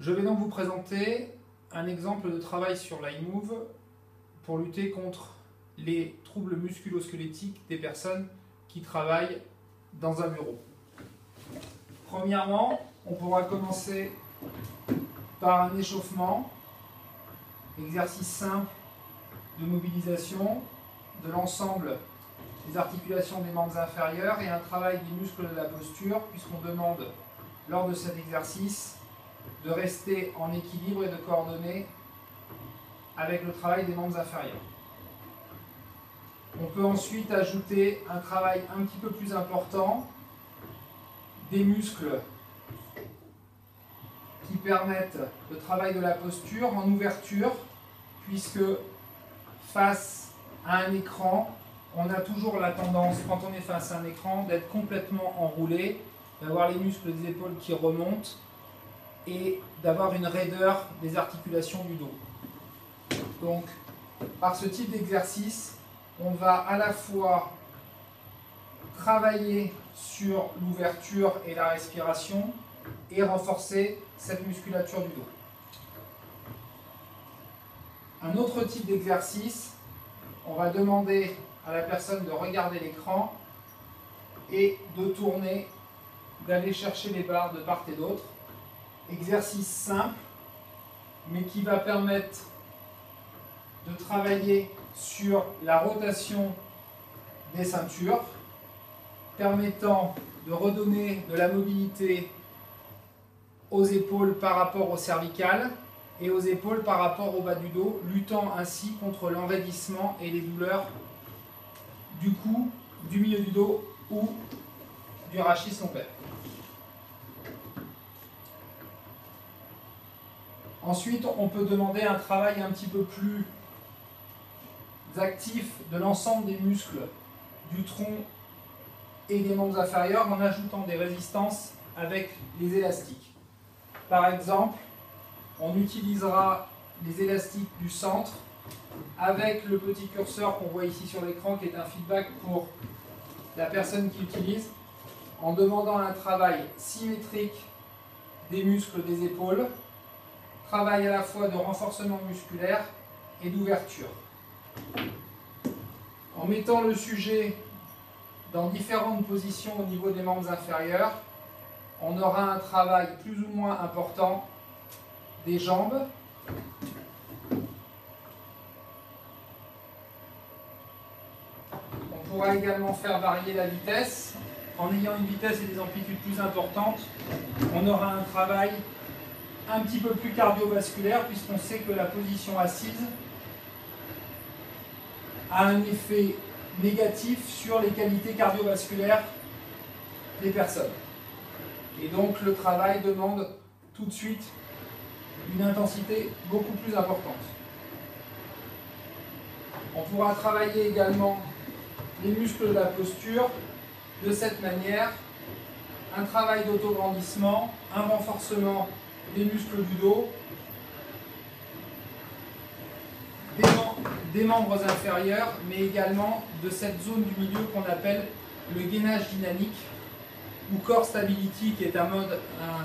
Je vais donc vous présenter un exemple de travail sur l'iMove pour lutter contre les troubles musculo-squelettiques des personnes qui travaillent dans un bureau. Premièrement, on pourra commencer par un échauffement, exercice simple de mobilisation de l'ensemble des articulations des membres inférieurs et un travail des muscles de la posture, puisqu'on demande lors de cet exercice de rester en équilibre et de coordonner avec le travail des membres inférieurs. On peut ensuite ajouter un travail un petit peu plus important des muscles qui permettent le travail de la posture en ouverture, puisque face à un écran, on a toujours la tendance, quand on est face à un écran, d'être complètement enroulé, d'avoir les muscles des épaules qui remontent et d'avoir une raideur des articulations du dos. Donc, par ce type d'exercice, on va à la fois travailler sur l'ouverture et la respiration et renforcer cette musculature du dos. Un autre type d'exercice, on va demander à la personne de regarder l'écran et de tourner, d'aller chercher les barres de part et d'autre. Exercice simple, mais qui va permettre de travailler sur la rotation des ceintures, permettant de redonner de la mobilité aux épaules par rapport au cervical et aux épaules par rapport au bas du dos, luttant ainsi contre l'enraidissement et les douleurs du cou, du milieu du dos ou du rachis lombaire. Ensuite, on peut demander un travail un petit peu plus actif de l'ensemble des muscles du tronc et des membres inférieurs en ajoutant des résistances avec les élastiques. Par exemple, on utilisera les élastiques du centre avec le petit curseur qu'on voit ici sur l'écran qui est un feedback pour la personne qui utilise, en demandant un travail symétrique des muscles des épaules, travail à la fois de renforcement musculaire et d'ouverture. En mettant le sujet dans différentes positions au niveau des membres inférieurs, on aura un travail plus ou moins important des jambes, on pourra également faire varier la vitesse. En ayant une vitesse et des amplitudes plus importantes, on aura un travail un petit peu plus cardiovasculaire, puisqu'on sait que la position assise a un effet négatif sur les qualités cardiovasculaires des personnes. Et donc le travail demande tout de suite une intensité beaucoup plus importante. On pourra travailler également les muscles de la posture de cette manière, un travail d'autograndissement, un renforcement des muscles du dos, des membres inférieurs, mais également de cette zone du milieu qu'on appelle le gainage dynamique ou core stability, qui est un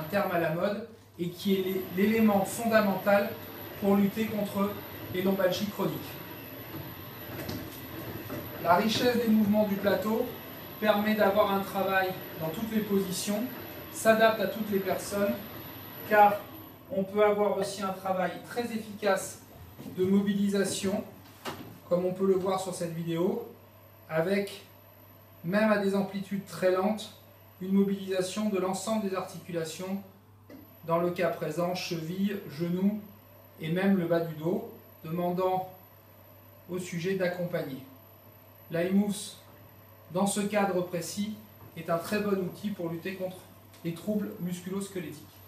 terme à la mode et qui est l'élément fondamental pour lutter contre les lombalgies chroniques. La richesse des mouvements du plateau permet d'avoir un travail dans toutes les positions, s'adapte à toutes les personnes, car on peut avoir aussi un travail très efficace de mobilisation, comme on peut le voir sur cette vidéo, avec, même à des amplitudes très lentes, une mobilisation de l'ensemble des articulations, dans le cas présent, cheville, genou et même le bas du dos, demandant au sujet d'accompagner. l'iMove, dans ce cadre précis, est un très bon outil pour lutter contre les troubles musculo-squelettiques.